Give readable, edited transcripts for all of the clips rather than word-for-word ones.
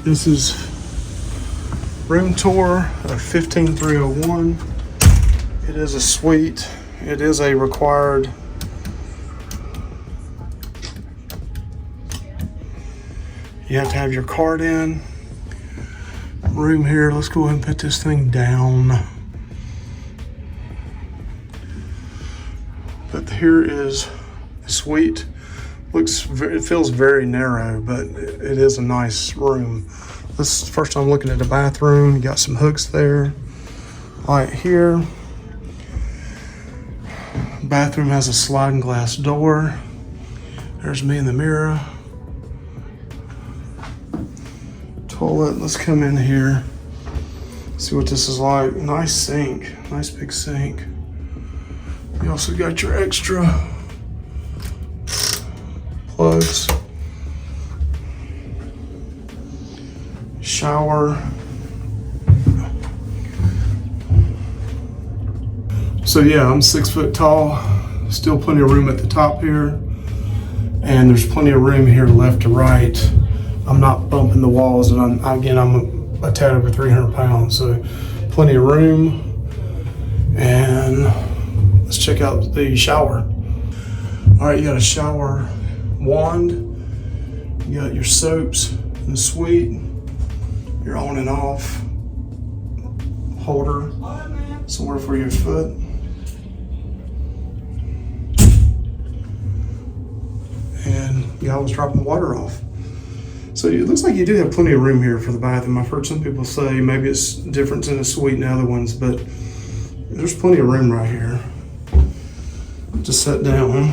This is room tour of 15301. It is a suite. It is a required you have to have your card in. Room here, let's go ahead and put this thing down. But here is the suite. It feels very narrow, but it is a nice room. This is the first time looking at the bathroom. You got some hooks there, light here. Bathroom has a sliding glass door. There's me in the mirror. Toilet, let's come in here. See what this is like. Nice sink, nice big sink. You also got your extra plugs. Shower. So yeah, I'm 6 foot tall. Still plenty of room at the top here. And there's plenty of room here left to right. I'm not bumping the walls, and I'm a tad over 300 pounds, so plenty of room. And let's check out the shower. All right, you got a shower wand. You got your soaps in the suite. Your on and off holder, somewhere for your foot. And you always dropping the water off. So it looks like you do have plenty of room here for the bathroom. I've heard some people say maybe it's different in a suite and other ones, but there's plenty of room right here to sit down.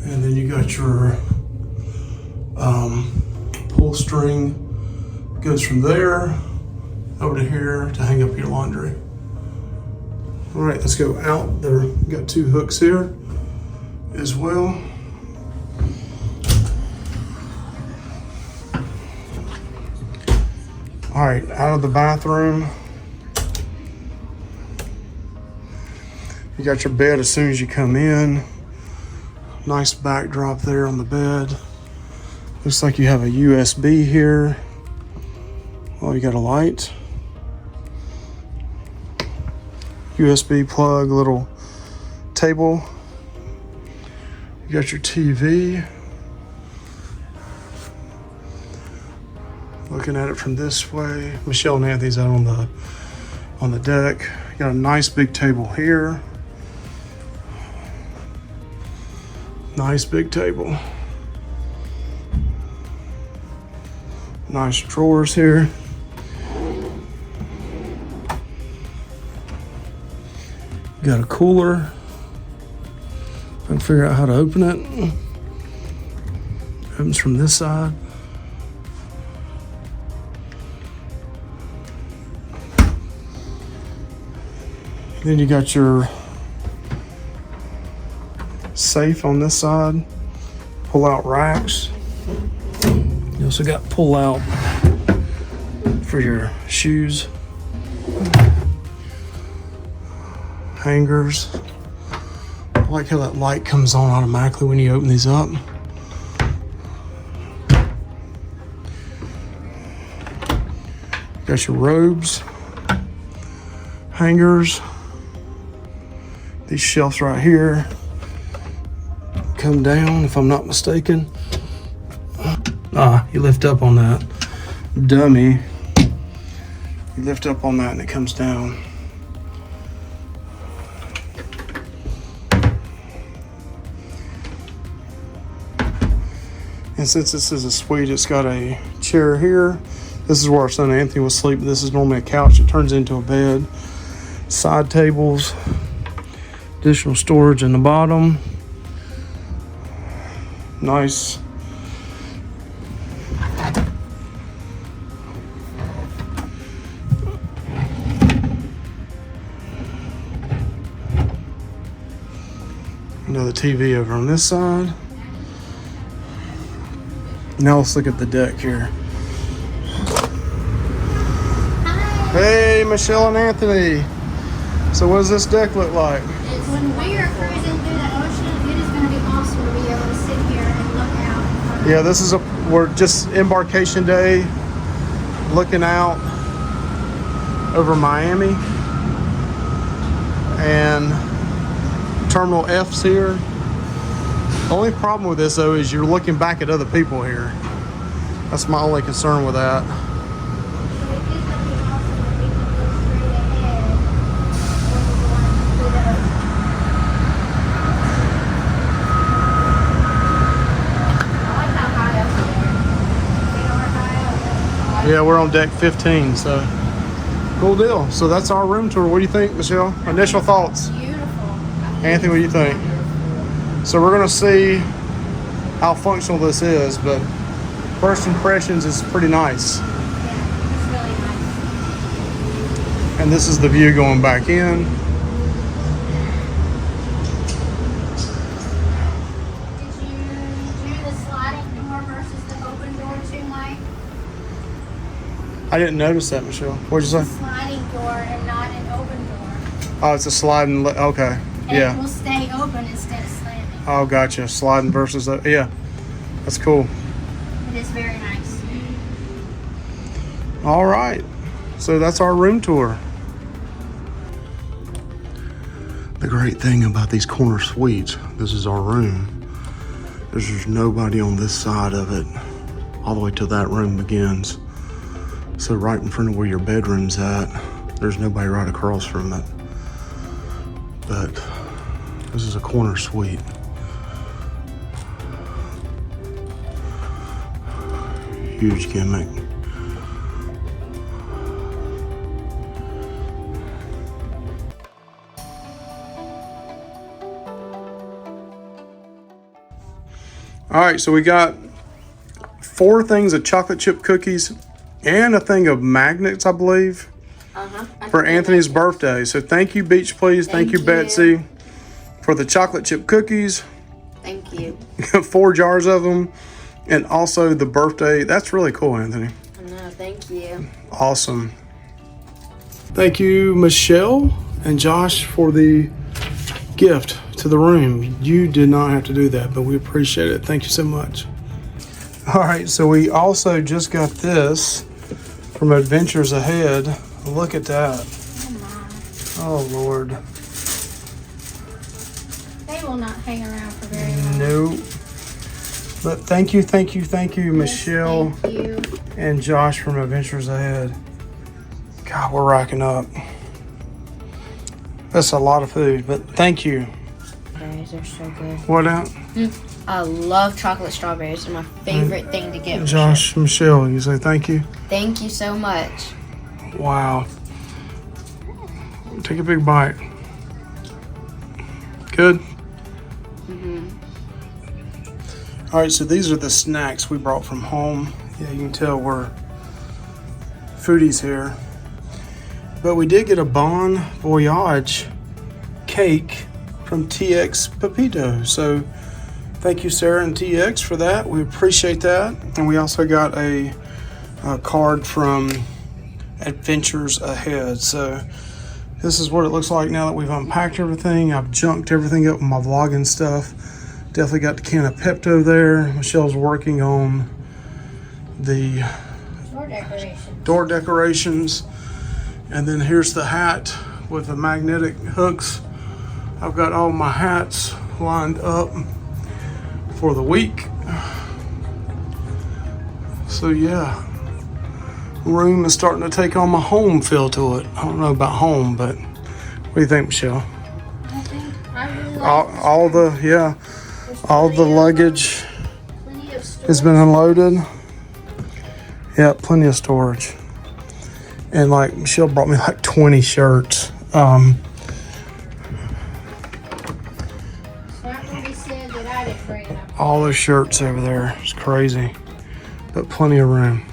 And then you got your pull string, goes from there over to here to hang up your laundry. All right, let's go out there. We got 2 hooks here as well. All right, out of the bathroom. You got your bed as soon as you come in. Nice backdrop there on the bed. Looks like you have a USB here. Oh, you got a light. USB plug, little table. You got your TV. Looking at it from this way. Michelle and Anthony's out on the deck. You got a nice big table here. Nice big table. Nice drawers here. Got a cooler. I can figure out how to open it. Opens from this side. Then you got your safe on this side. Pull out racks. You also got pull out for your shoes. Hangers. I like how that light comes on automatically when you open these up. Got your robes, hangers. These shelves right here come down, if I'm not mistaken. You lift up on that. Dummy. You lift up on that and it comes down. And since this is a suite, it's got a chair here. This is where our son Anthony will sleep. This is normally a couch. It turns into a bed. Side tables. Additional storage in the bottom. Nice. Another TV over on this side. Now let's look at the deck here. Hi. Hey, Michelle and Anthony. So what does this deck look like? When we are cruising through the ocean, it is going to be awesome to be able to sit here and look out Yeah, we're just embarkation day, looking out over Miami, and Terminal F's here. The only problem with this though is you're looking back at other people here. That's my only concern with that. Yeah, we're on deck 15, so cool deal. So that's our room tour. What do you think, Michelle? Initial thoughts? Beautiful. Anthony, what do you think? So we're gonna see how functional this is, but first impressions is pretty nice. Yeah, it's really nice. And this is the view going back in. Did you do the sliding door versus the open door too, Mike? I didn't notice that, Michelle. What'd you say? Sliding door and not an open door. Oh, it's a sliding, okay, And yeah. it will stay open instead of slamming. Oh, gotcha, sliding versus, yeah, that's cool. It is very nice. All right, so that's our room tour. The great thing about these corner suites, this is our room, is there's nobody on this side of it all the way till that room begins. So right in front of where your bedroom's at, there's nobody right across from it. But this is a corner suite. Huge gimmick. All right, so we got 4 things of chocolate chip cookies and a thing of magnets, I believe, for Anthony's birthday. So thank you, Beach Please. Thank you, Betsy, for the chocolate chip cookies. Thank you. 4 jars of them, and also the birthday. That's really cool, Anthony. No, thank you. Awesome. Thank you, Michelle and Josh, for the gift to the room. You did not have to do that, but we appreciate it. Thank you so much. All right, so we also just got this from Adventures Ahead. Look at that. Oh, Lord. They will not hang around for very long. Nope. But thank you, Michelle Thank you. and Josh from Adventures Ahead. God, we're racking up. That's a lot of food, but thank you. Strawberries are so good. What out? I love chocolate strawberries. They're my favorite thing to get. Josh, Michelle, you say thank you? Thank you so much. Wow. Take a big bite. Good? All right, so these are the snacks we brought from home. Yeah, you can tell we're foodies here. But we did get a Bon Voyage cake from TX Pepito. So thank you, Sarah and TX, for that. We appreciate that. And we also got a card from Adventures Ahead. So this is what it looks like now that we've unpacked everything. I've junked everything up with my vlogging stuff. Definitely got the can of Pepto there. Michelle's working on the door decorations. And then here's the hat with the magnetic hooks. I've got all my hats lined up for the week. So yeah, room is starting to take on my home feel to it. I don't know about home, but what do you think, Michelle? I really like all the luggage has been unloaded. Yeah, plenty of storage. And like Michelle brought me like 20 shirts. All those shirts over there. It's crazy, but plenty of room.